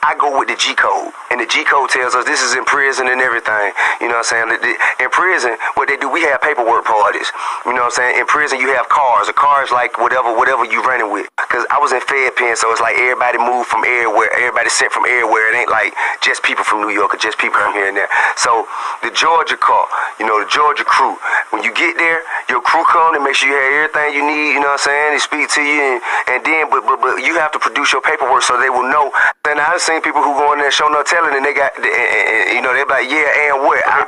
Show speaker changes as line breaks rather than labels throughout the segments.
I go with the G code, and the G code tells us this is in prison and everything. You know what I'm saying? In prison, what they do, we have paperwork parties. You know what I'm saying? In prison, you have cars. A car is like whatever you running with. Because I was in Fed Pen, so it's like everybody moved from everywhere. Everybody sent from everywhere. It ain't like just people from New York or just people from here and there. So the Georgia car, you know, the Georgia crew, when you get there, your crew come to make sure you have everything you need. You know what I'm saying? They speak to you, and then, but you have to produce your paperwork so they will know. And I've seen people who go in there show no telling, and they got, and you know, they're like, yeah, and what? I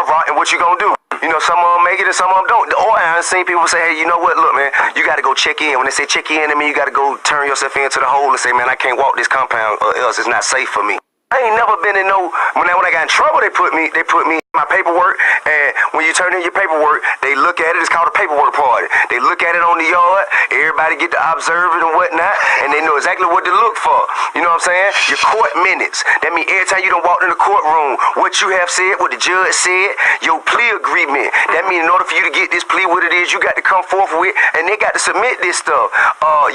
rock, and what you gonna do? You know, some of them make it and some of them don't. Or I've seen people say, hey, you know what? Look, man, you got to go check in. When they say check in, I mean, you got to go turn yourself into the hole and say, man, I can't walk this compound or else it's not safe for me. I ain't never been in no, when I got in trouble, they put me in my paperwork, and when you turn in your paperwork, they look at it, it's called a paperwork party. They look at it on the yard, everybody get to observe it and whatnot, and they know exactly what to look for. You know what I'm saying? Your court minutes. That means every time you done walked in the courtroom, what you have said, what the judge said, your plea agreement. That means in order for you to get this plea, what it is, you got to come forth with, and they got to submit this stuff.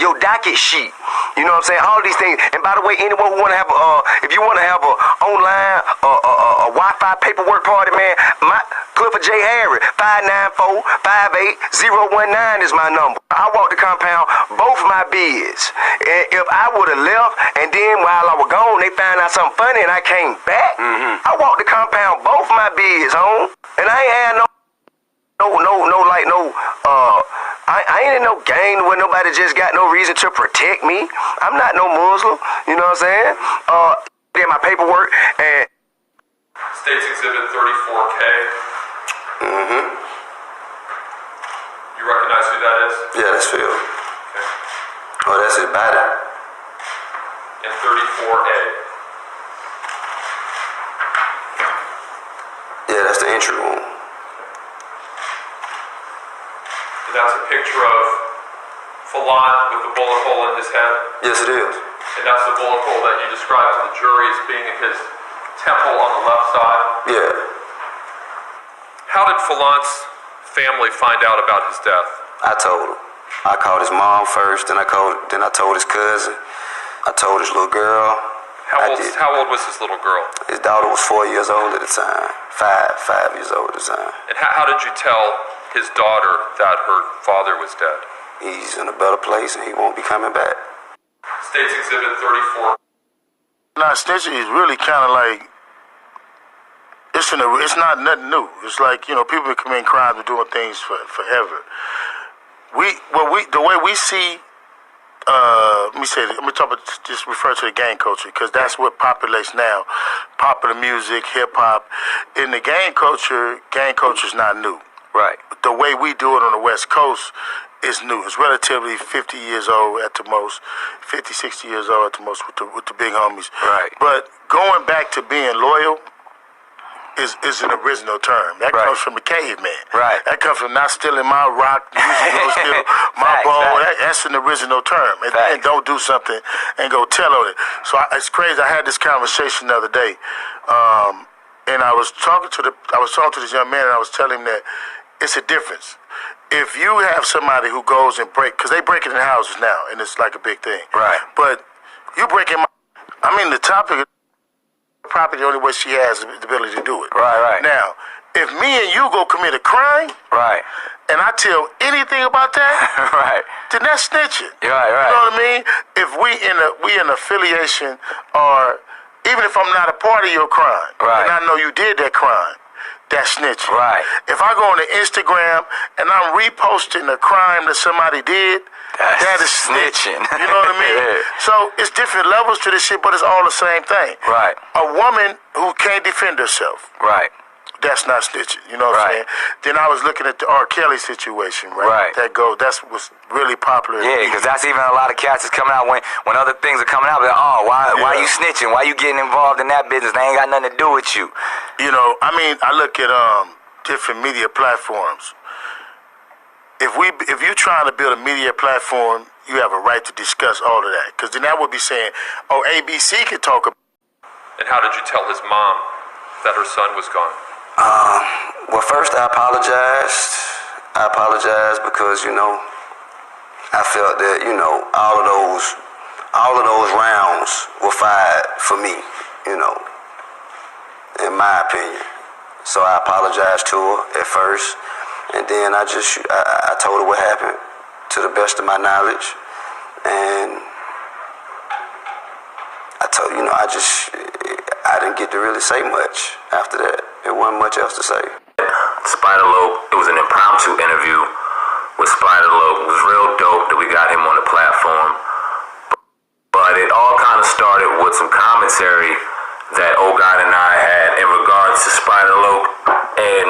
Your docket sheet. You know what I'm saying? All these things. And by the way, anyone who want to have if you want to have a online a Wi-Fi paperwork party, man, my Clifford J. Harris, 594-58019 is my number. I walked the compound, both my bids. And if I would have left, and then while I was gone, they found out something funny, and I came back, I walked the compound, both my bids, home. And I ain't had I ain't in no gang where nobody just got no reason to protect me. I'm not no Muslim, you know what I'm saying? Did my paperwork and
States Exhibit 34K. You recognize who that is?
Yeah, that's Phil.
Okay.
Oh, that's his body.
And 34A.
Yeah, that's the entry room.
And that's a picture of Falant with the bullet hole in his head?
Yes, it is.
And that's the bullet hole that you described to the jury as being in his temple on the left side?
Yeah.
How did Falant's family find out about his death?
I told him. I called his mom first, then I told his cousin. I told his little girl.
How old was his little girl?
His daughter was 4 years old at the time. Five years old at the time.
And how did you tell his daughter that her father was dead?
He's in a better place and he won't be coming back.
States Exhibit 34.
Now, snitching is really kind of like, it's not nothing new. It's like, you know, people have committing crimes and doing things forever. The way we see, let me say this, let me just refer to the gang culture, because that's what populates now. Popular music, hip hop. In the gang culture is not new.
Right.
The way we do it on the West Coast is new. It's relatively 50 years old at the most, 50, 60 years old at the most with the big homies.
Right.
But going back to being loyal is an original term. That comes from the caveman.
Right.
That comes from not stealing my rock, steal my ball. That's an original term. And then don't do something and go tell on it. So it's crazy. I had this conversation the other day, and I was talking to this young man, and I was telling him that it's a difference. If you have somebody who goes and because they break it in houses now, and it's like a big thing.
Right.
But you break in the topic of property, the only way she has the ability to do it.
Right.
Now, if me and you go commit a crime,
right,
and I tell anything about that,
right,
then that's snitching.
Right.
You know what I mean? If we in affiliation, or even if I'm not a part of your crime,
right,
and I know you did that crime, that's snitching.
Right.
If I go on the Instagram and I'm reposting a crime that somebody did, that is snitching. You know what I mean?
Yeah.
So it's different levels to this shit, but it's all the same thing.
Right.
A woman who can't defend herself.
Right.
That's not snitching. You know what I'm saying? Then I was looking at the R. Kelly situation, right? That's what's really popular.
Yeah, because that's even a lot of cats is coming out when other things are coming out. Like, why you snitching? Why you getting involved in that business? They ain't got nothing to do with you.
You know, I mean, I look at different media platforms. If you're trying to build a media platform, you have a right to discuss all of that. Because then that would be saying, ABC could talk about.
And how did you tell his mom that her son was gone?
Well, first I apologized. I apologized because, I felt that, all of those all of those rounds were fired for me, you know, in my opinion. So I apologized to her at first, and then I told her what happened to the best of my knowledge, and I told, you know, I didn't get to really say much after that. There wasn't much else to say.
Spider-Loc, it was an impromptu interview with Spider-Loc. It was real dope that we got him on the platform. But it all kind of started with some commentary that O-God and I had in regards to Spider-Loc and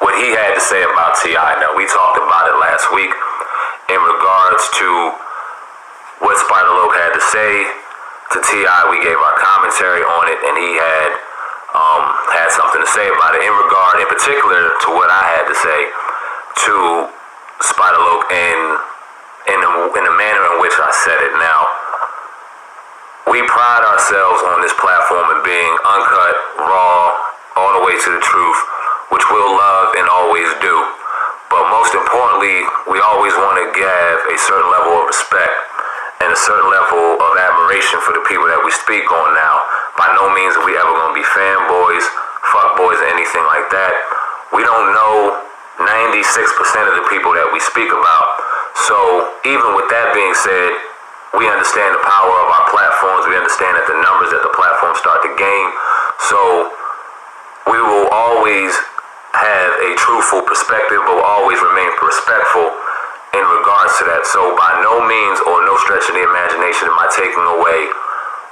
what he had to say about T.I. Now, we talked about it last week in regards to what Spider-Loc had to say to T.I. We gave our commentary on it, and he had something to say about it in regard, in particular, to what I had to say to Spider-Loc in the manner in which I said it. Now, we pride ourselves on this platform in being uncut, raw, all the way to the truth, which we'll love and always do. But most importantly, we always want to give a certain level of respect and a certain level of admiration for the people that we speak on now. By no means are we ever going to be fanboys, fuckboys, or anything like that. We don't know 96% of the people that we speak about. So even with that being said, we understand the power of our platforms. We understand that the numbers that the platforms start to gain. So we will always have a truthful perspective, but will always remain respectful in regards to that. So by no means or no stretch of the imagination am I taking away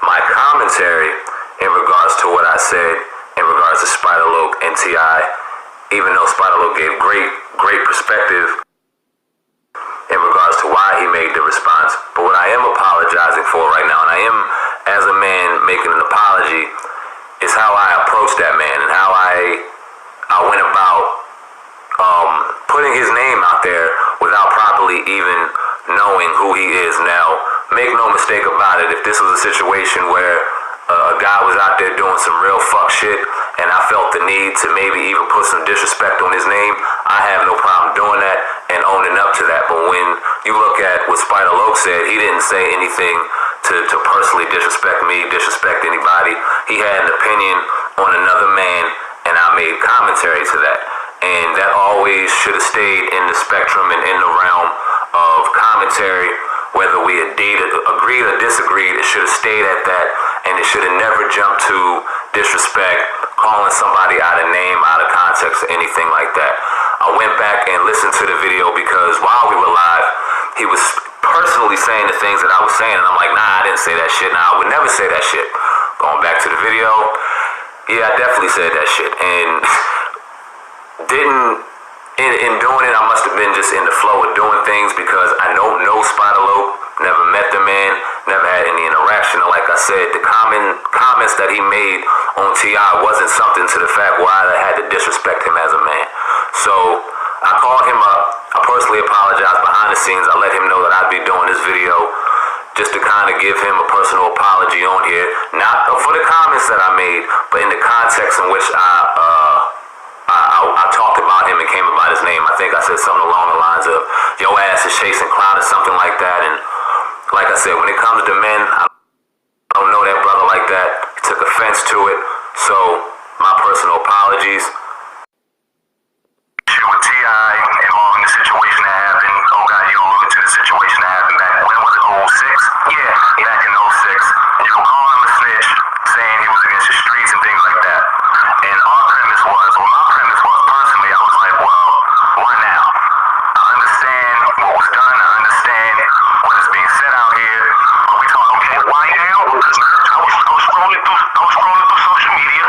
my commentary in regards to what I said in regards to Spider-Loc and T.I., even though Spider-Loc gave great perspective in regards to why he made the response. But what I am apologizing for right now, and I am, as a man, making an apology, is how I approached that man and how I went about putting his name out there without properly even knowing who he is. Now, make no mistake about it, if this was a situation where a guy was out there doing some real fuck shit and I felt the need to maybe even put some disrespect on his name, I have no problem doing that and owning up to that. But when you look at what Spider-Loc said, he didn't say anything to personally disrespect me, disrespect anybody. He had an opinion on another man, and I made commentary to that. And that always should have stayed in the spectrum and in the realm of commentary. Whether we agreed or disagreed, it should have stayed at that, and it should have never jumped to disrespect, calling somebody out of name, out of context, or anything like that. I went back and listened to the video because while we were live, he was personally saying the things that I was saying, and I'm like, nah, I didn't say that shit. Nah, I would never say that shit. Going back to the video, yeah, I definitely said that shit, and in doing it, I must have been just in the flow of doing things because I don't know Spider-Loc, never met the man, never had any interaction. And like I said, the comments that he made on T.I. wasn't something to the fact where I had to disrespect him as a man. So I called him up. I personally apologized behind the scenes. I let him know that I'd be doing this video just to kind of give him a personal apology on here. Not for the comments that I made, but in the context in which I talked about him and came about his name. I think I said something along the lines of, your ass is chasing clout or something like that. And like I said, when it comes to men, I don't know that brother like that. He took offense to it. So, my personal apologies. With T.I. involving the situation that happened, oh God, you alluded to the situation that happened back, when was it, 06? Yeah, back in 06. You can call him a snitch, saying he was against the streets and things like that. And my premise was, personally, I was like, well, why now? I understand what was done, I understand what is being said out here, but we talking, okay, why now? Because I was scrolling through social media,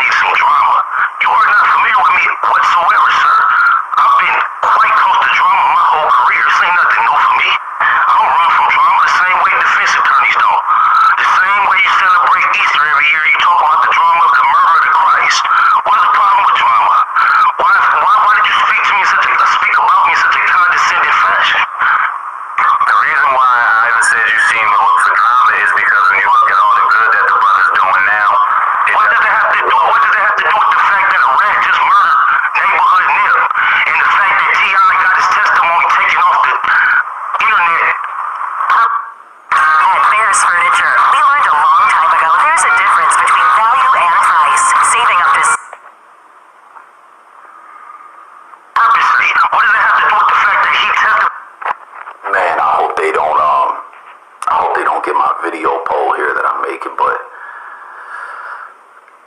need some drama. You are not familiar with me whatsoever, sir. I've been quite close to drama my whole career. This ain't nothing new for me. I don't run from drama the same way defense attorneys don't. The same way you celebrate Easter every year, you talk about the drama of the murder of Christ. What is the problem with drama? Why did you speak to me speak about me in such a condescending fashion?
The reason why I even said you seem to look for drama is because when you look at all the good that the brother's doing now,
What does it have to do with the fact that a rat just murdered neighborhood Nip? And the fact that T.I. got his testimony taken off the internet?
At Bears Furniture, we learned a long time ago there's a difference between value and price. Saving up to
Purposely. What does it have to do with the fact that he testified?
man, I hope they don't get my video poll here that I'm making, but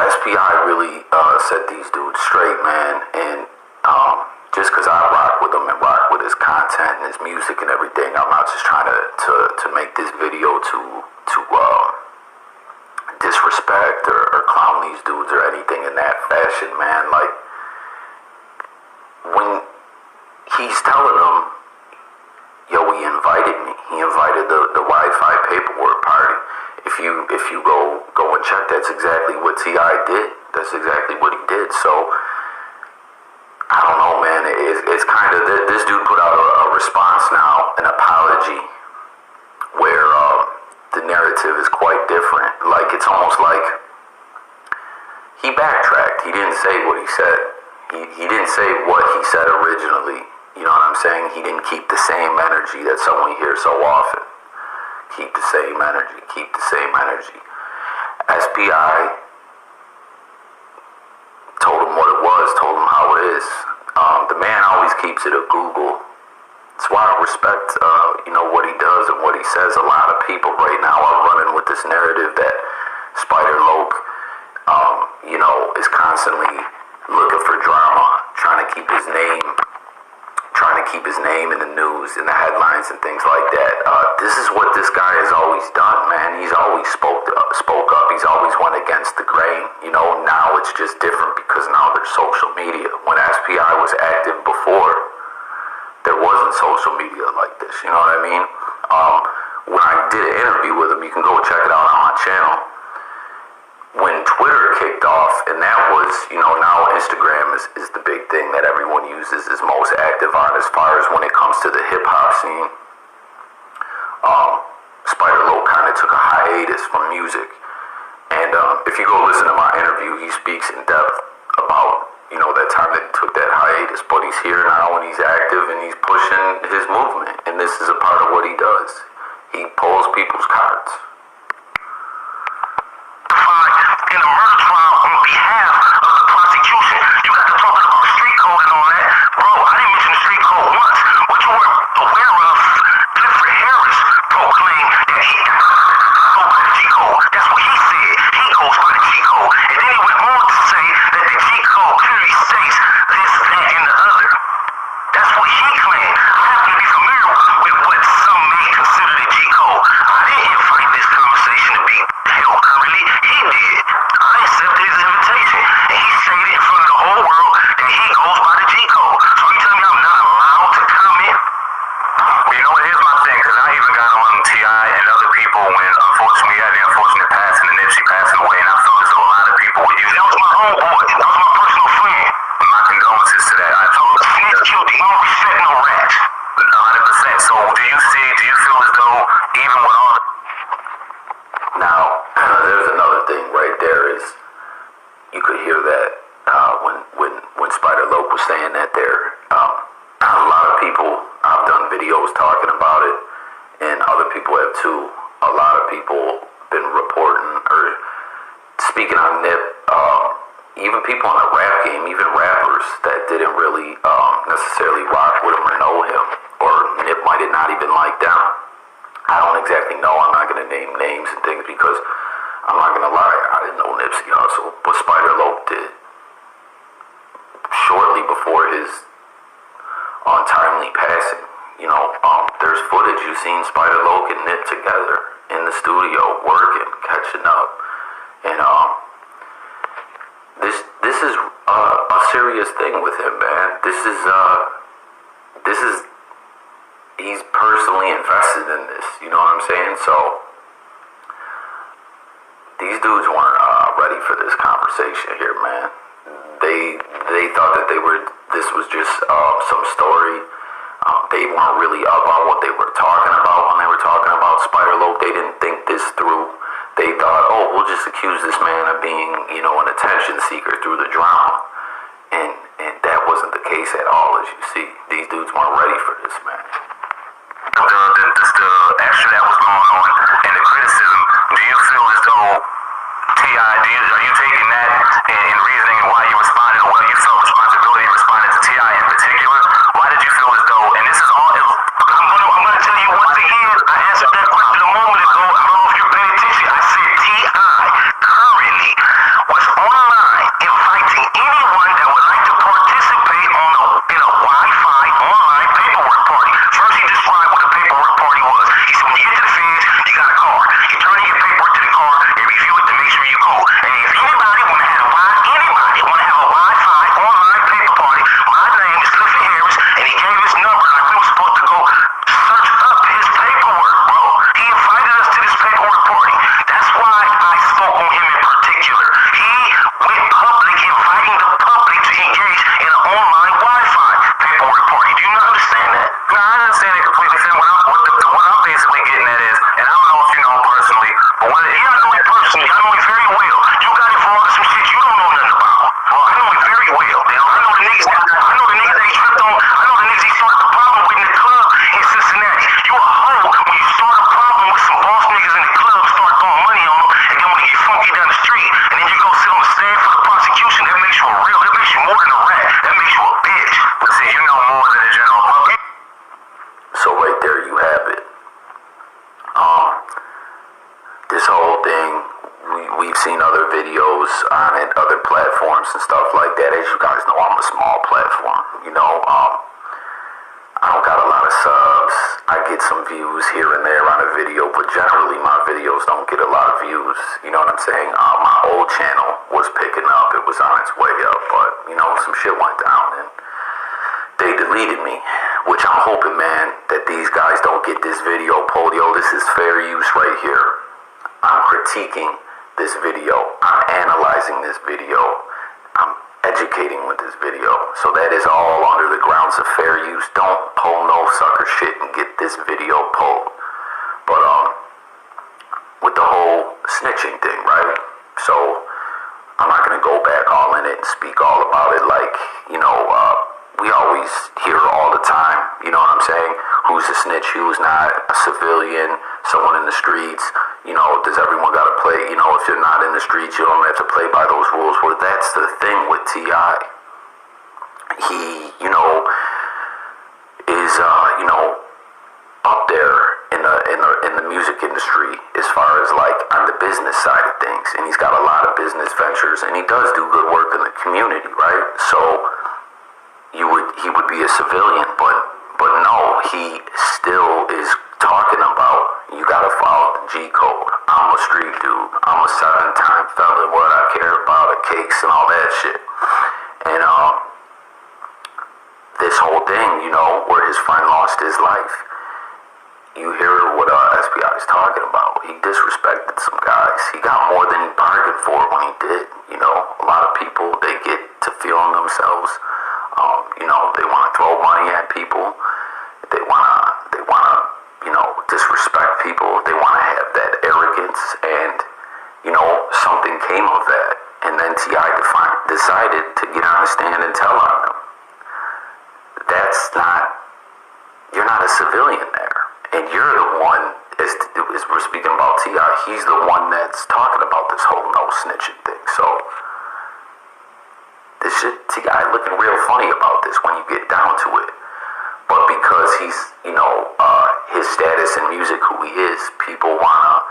SPI really set these dudes straight, man, and just because I rock with him and rock with his content and his music and everything, I'm not just trying to make this video to disrespect or clown these dudes or anything in that fashion, man. Like, when he's telling them, yo, he invited me. He invited the Wi-Fi paperwork party. If you go and check, that's exactly what T.I. did. That's exactly what he did. So, I don't know, man. It's kind of, this dude put out a response now, an apology, where the narrative is quite different. Like, it's almost like he backtracked. He didn't say what he said. He didn't say what he said originally. You know what I'm saying? He didn't keep the same energy that someone hears so often. Keep the same energy. Keep the same energy. SPI told him what it was, told him how it is. The man always keeps it a Google. That's why I respect, what he does and what he says. A lot of people right now are running with this narrative that Spider Loke, is constantly looking for drama, trying to keep his name in the news, in the headlines and things like that. This is what this guy has always done, man. He's always spoke up. He's always went against the grain. Now it's just different because now there's social media. When SPI was active before, there wasn't social media like this. You know what I mean? When I did an interview with him, you can go check it out on my channel. When Twitter kicked off, and that was, now Instagram is the big thing that everyone uses, is most active on as far as when it comes to the hip-hop scene. Spider Loke kind of took a hiatus from music. And if you go listen to my interview, he speaks in depth about, that time that he took that hiatus. But he's here now and he's active and he's pushing his movement. And this is a part of what he does. He pulls people's cards.
In a murder trial on behalf of the prosecution. You got to talk about street code and all that. Bro, I didn't mention the street code once. What you were aware of, Clifford Harris proclaimed that he goes by the G code. That's what he said. He goes by the G code. And then he went on to say that the G code clearly states this, that, and the other. That's what he claimed. I happen to be familiar with what some may consider the G code. I didn't invite this conversation to be held currently. He did. I accepted his invitation, and he stated in front of the whole world that he goes by the G code. So you tell me I'm not allowed to comment?
Well, here's my thing, because I even got on T.I. and other people when, unfortunately, we had the unfortunate passing and Nipsey passing away, and I felt as though a lot of people were using
That was my homeboy. That was my personal friend.
my condolences to that. I told you.
Snitch killed him. I don't respect no rats.
100%. So do you feel as though even with all the... Now, there's another thing right there is you could hear that when Spider Loke was saying that there. A lot of people, I've done videos talking about it, and other people have too. A lot of people been reporting or speaking on Nip. Even people in the rap game, even rappers that didn't really necessarily rock with him or know him, or Nip might have not even liked them. I don't exactly know. I'm not going to name names and things because I'm not going to lie. I didn't know Nipsey Hussle, but Spider Loke did. Shortly before his untimely passing, there's footage you've seen Spider Loke and Nip together in the studio working, catching up, and this is a serious thing with him, man. This is he's personally invested in this. You know what I'm saying? So these dudes weren't ready for this conversation here, man. They thought that this was just some story. They weren't really up on what they were talking about when they were talking about Spider-Lope. They didn't think this through. They thought, oh, we'll just accuse this man of being, an attention seeker through the drama. And that wasn't the case at all, as you see. These dudes weren't ready for this, man.
The action that was going on and the criticism, do you feel as though T.I., are you taking that in reasoning and why you responded, or whether you felt responsibility responding to T.I. in particular? Why did you feel as though, and this is all, I'm going to tell you once again, I answered that question a moment ago. I don't know if you're paying attention. I said T.I. currently was online inviting anyone that would like to participate in a Wi-Fi online paperwork party. First, he described what a paperwork party was. He said, when you get to the feds, you got a card. You turn in your paperwork to the car and review it to make sure you go. And if anybody want to have a Wi-Fi online paper party, my name is Cliffy Harris, and he gave his number like we were supposed to go search up his paperwork, bro. He invited us to this paperwork party. That's why I spoke on him in particular. He went public, inviting the public to engage in an online Wi-Fi paperwork party. Do you not understand that?
No, I understand it completely. What I'm basically getting at is, and I don't know if you know him personally, but
I know him personally. I know him very well. You got involved in some shit you don't know nothing about. Well, I know him very well. I know the niggas that he tripped on. I know the niggas he started the problem with in the club in Cincinnati. You a hoe when you start a problem with some boss niggas in the club, start throwing money on them, and then when you get funky down the street, and then you go sit on the stand for the prosecution, that makes you that makes you more than a rat. That makes you a bitch. But see, you know more than the general public.
So right there you have it. This whole thing, we've seen other videos on it, other platforms and stuff like that. As you guys know, I'm a small platform. I don't got a lot of subs. I get some views here and there on a video, but generally my videos don't get a lot of views. You know what I'm saying? My old channel was picking up. It was on its way up, but, some shit went down and they deleted me, which I'm hoping, man, that these guys don't get this video pulled. Yo, this is fair use right here. I'm critiquing this video. I'm analyzing this video. I'm educating with this video. So that is all under the grounds of fair use. Don't pull no sucker shit and get this video pulled. But with the whole snitching thing, right? So I'm not gonna go back all in it and speak all about it like, we always hear all the time, you know what I'm saying? Who's a snitch, who's not, a civilian, someone in the streets, does everyone gotta play, if you're not in the streets, you don't have to play by those rules. Well, that's the thing with T.I. He, is, up there in the music industry as far as like on the business side of things. And he's got a lot of business ventures and he does do good work in the community, right? So he would be a civilian, but no, he still is talking about you gotta follow the G code. I'm a street dude. I'm a 7-time felon. What I care about are cakes and all that shit. And this whole thing, where his friend lost his life. You hear what SBI is talking about. He disrespected some guys. He got more than he bargained for when he did. A lot of people, they get to feeling themselves. They want to throw money at people. They want to, disrespect people. They want to have that arrogance, and something came of that. And then T.I. decided to get on the stand and tell on them. You're not a civilian there, and you're the one. As we're speaking about T.I., he's the one that's talking about this whole no snitching thing. So this shit, T.I. looking real funny about this when you get down to it. But because he's, his status in music, who he is, people wanna,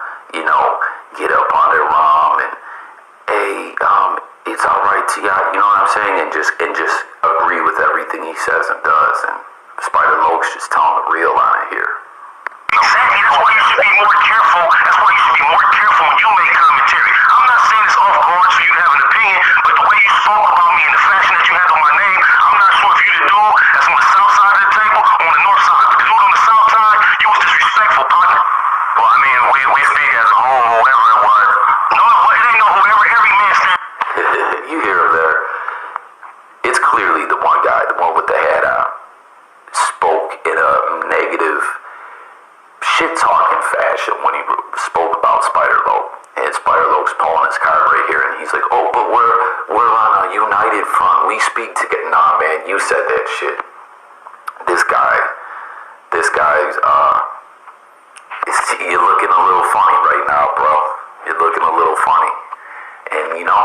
get up on their rum and, hey, it's all right, T.I., you know what I'm saying, and just agree with everything he says and does. And Spider-Lope's just telling the real on it here.
Exactly. That's why you should be more careful. That's why you should be more careful when you make commentary. I'm not saying it's off guard for you to have an opinion, but the way you spoke about me in the fashion that you handle my name, I'm not sure if you the dude that's on the south side of the table or on the north side. The dude on the south side, you was disrespectful, partner.
Well, I mean, we speak as a whole, whoever it was.
No, it ain't no whoever, every man stand.
You hear him there. It's clearly the one guy, the one with the hat on, spoke in a negative, shit-talking fashion when he spoke about Spider-Loc. And Spider-Loc's pulling his card right here, and he's like, oh, but we're on a united front. We speak together. Nah, man, you said that shit. This guy's, you're looking a little funny right now, bro. You're looking a little funny. And, you know,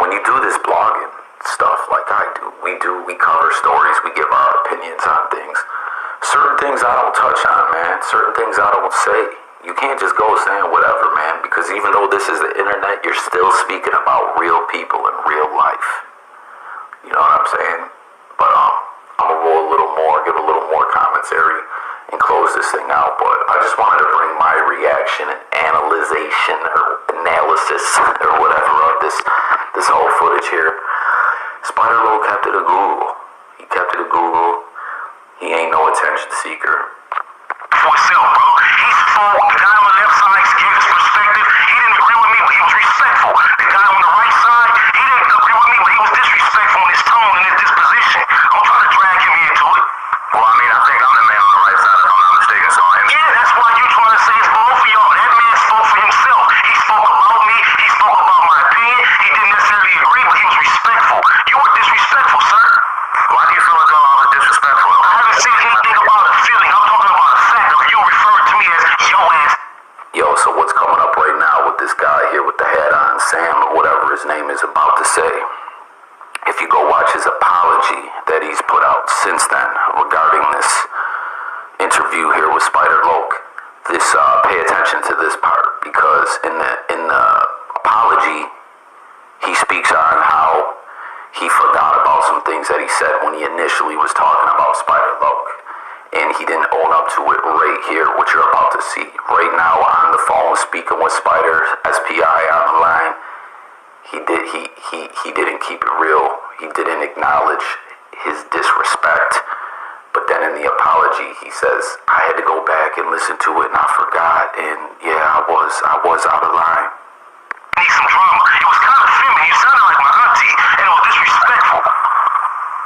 when you do this blogging stuff like I do, we cover stories, we give our opinions on things. Certain things I don't touch on, man. Certain things I don't say. You can't just go saying whatever, man, because even though this is the internet, you're still speaking about real people in real life. You know what I'm saying? But I'm gonna roll a little more, give a little more commentary, and close this thing out. But I just wanted to bring my reaction and analysis or whatever of this whole footage here. Spider-Loc kept it a Google. He kept it a Google. He ain't no attention seeker.
For himself, bro. He spoke. The guy on the left side gave his perspective. He didn't agree with me, but he was respectful. The guy on the right side, he didn't agree with me, but he was disrespectful in his tone and his disposition. I'm trying to drag him into it.
Well, I mean, I think I'm the man on the right side, if I'm not mistaken, so I am.
Yeah, that's why you trying to say it's both of y'all. That man spoke for himself. He spoke about me. He spoke about my opinion. He didn't necessarily agree, but he was respectful. You were disrespectful, sir.
Why do you feel as though I was disrespectful?
I haven't seen anything about a feeling. I'm talking about a fact of you referring to me as your ass.
Yo, so what's coming up right now with this guy here with the hat on, Sam, or whatever his name is about to say? If you go watch his apology that he's put out since then regarding this interview here with Spider-Loc, pay attention to this part, because in the apology, he speaks on how he forgot about some things that he said when he initially was talking about Spider-Loc. And he didn't own up to it right here, what you're about to see. Right now on the phone speaking with Spider, SPI on the line, he didn't keep it real. He didn't acknowledge his disrespect. But then in the apology, he says, I had to go back and listen to it and I forgot. And yeah, I was out of line.
Need some drama. It was kind of feminine. You sounded like my auntie, and it was disrespectful.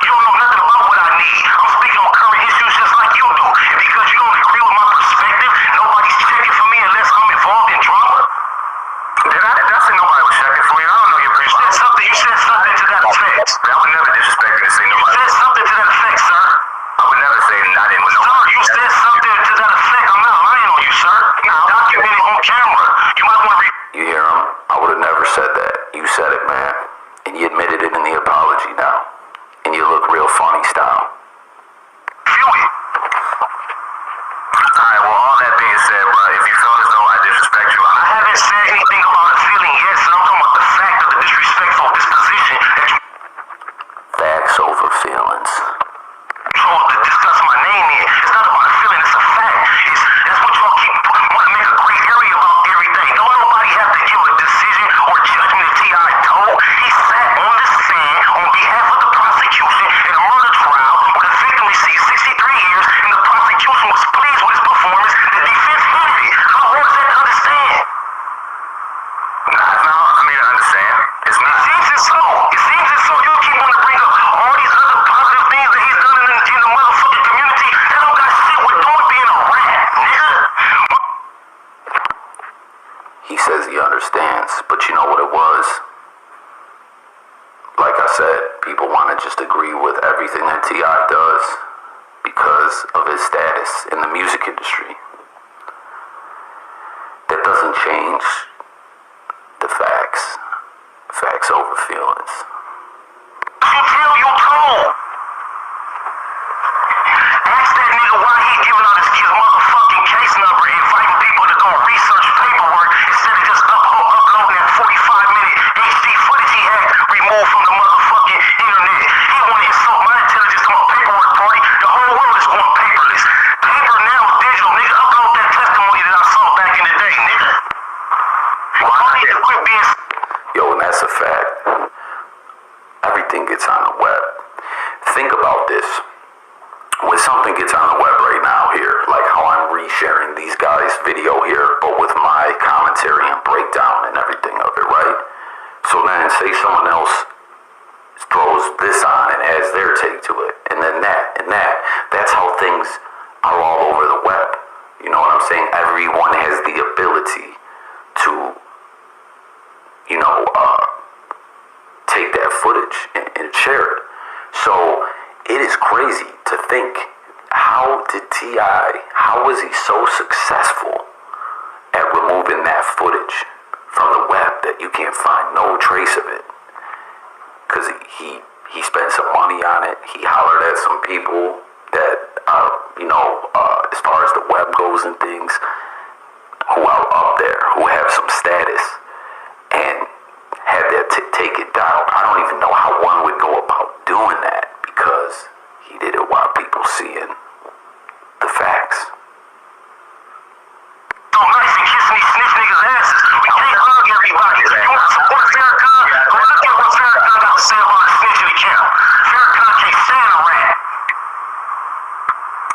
You don't know nothing about what I need. I'm speaking on current issues just like you do. And because you don't agree with my perspective, nobody's checking for me unless I'm involved in drama.
Did I say nobody was checking for you? I don't know your perspective.
You said something to that effect.
I would never disrespect you to say
You
nobody.
said something to that effect, sir.
I would never say I didn't with
Sir,
nobody.
you said something to that effect. I'm not lying on you, sir. Now, document it on camera. You might want to
You hear him? I would have never said that. You said it, man. And you admitted it in the apology now. And you look real funny style.
feel it.
Alright, well, all that being said, bro, if you feel as though I disrespect you,
I haven't said anything about a feeling yet, sir. I'm talking about the fact of the disrespectful disposition that you
facts over feelings.
chose to discuss my name in. It's not about a feeling, it's a fact. That's what y'all keep want to make a great area about everything. Don't nobody have to give a decision or judgment that T.I. told. He sat on the stand on behalf of the prosecution in a murder trial where the victim received 63 years and the prosecution was pleased with his performance. The defense hated it. How hard is that to understand?
No, I mean, I understand. It's
It
not.
seems it's so. It seems it's so. You keep wanting to bring up all these other positive things that he's done in the motherfucking community. That don't got shit with doing being a rat, nigga.
He says he understands, but you know what it was? Like I said, people want to just agree with everything that T.I. does because of his status in the music industry. That doesn't change the facts. Facts over feelings.
You tell you told. Ask that nigga why he giving out his motherfucking case number, inviting people to go research paperwork instead of just uploading that 45-minute HD footage he had removed from the motherfucking internet. He want to insult my intelligence to my paperwork party. The whole world is going paperless. Paper now is digital, nigga.
everything gets on the web. Think about this. When something gets on the web right now here, like how I'm resharing these guys' video here, but with my commentary and breakdown and everything of it, right? So then say someone else throws this on and adds their take to it, and then that, and that. That's how things are all over the web. You know what I'm saying? Everyone has the ability to, take that footage and share it. So it is crazy to think, how was he so successful at removing that footage from the web that you can't find no trace of it? Because he spent some money on it. He hollered at some people that as far as the web goes and things, who are up there, who have some status, and had that take it down. I don't even know how one would go about doing that, because he did it while people seeing the facts.
So nice and kissing these snitch niggas' asses. We can't hug everybody. You want to support Farrakhan? Go look at what Farrakhan got to say about a snitch in the camp. Farrakhan can't stand a rat.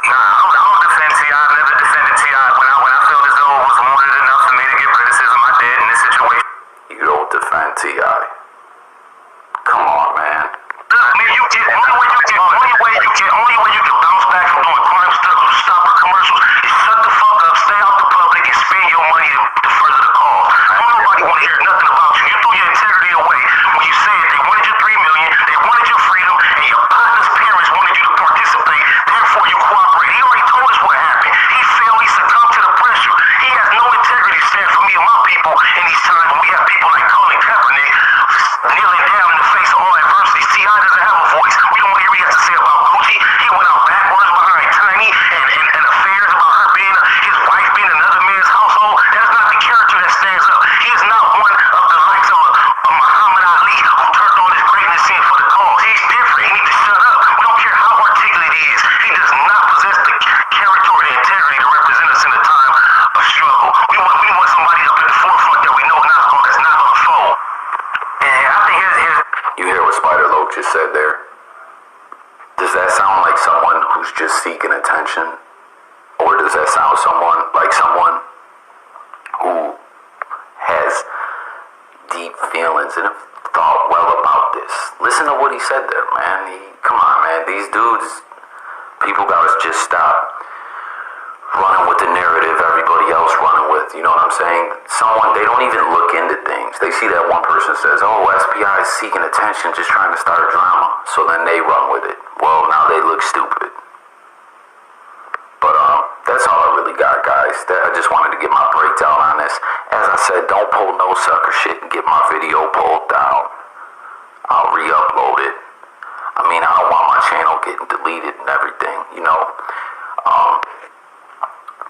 Nah, I don't defend T.I. I've never defended T.I. When I felt as though it was wanted enough for me to get criticism, I did in this situation.
You don't defend T.I. Come on, man.
Only way you can bounce back from doing Crime Stopper commercials is shut the fuck up, stay out the public, and spend your money to further the cause. Don't nobody want to hear nothing about you. You threw your integrity away when you said they wanted your $3 million, they wanted your freedom, and your partner's parents wanted you to participate. Therefore, you cooperate. He already told us what happened. He failed. He succumbed to the pressure. He has no integrity to stand for me and my people in these times when we have people like Colin Kaepernick kneeling down in the face of all adversity. T.I. doesn't have a voice. We don't want to hear what he has to say about Gucci. He went out backwards behind Tiny and affairs about her being his wife being another man's household. That is not the character that stands up. He is not one of the likes of a Muhammad Ali who turned on his greatness in for the cause. He's different. He needs to shut up. We don't care how articulate he is. He does not possess the character or the integrity to represent us in a time of struggle. We want somebody up in the forefront that we know that's not going to fold.
And I think here's
You hear what Spider Loc just said there? Does that sound like someone who's just seeking attention? Or does that sound like someone who has deep feelings and have thought well about this? Listen to what he said there, man. Come on, man. These dudes, people gotta just stop running with the narrative everybody else running with. You know what I'm saying? They don't even look into things. They see that one person says, oh, SPI is seeking attention, just trying to start a drama. So then they run with it. Well, now they look stupid. But that's all I really got, guys. I just wanted to get my breakdown on this. As I said, don't pull no sucker shit and get my video pulled down. I'll re-upload it. I mean, I don't want my channel getting deleted and everything,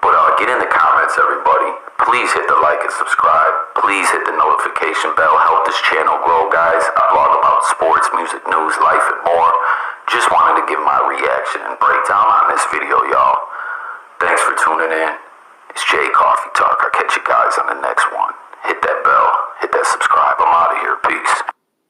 But get in the comments, everybody. Please hit the like and subscribe. Please hit the notification bell. Help this channel grow, guys. I blog about sports, music, news, life, and more. Just wanted to give my reaction and breakdown on this video, y'all. Thanks for tuning in. It's Jay Cofee Talk. I'll catch you guys on the next one. Hit that bell. Hit that subscribe. I'm out of here. Peace.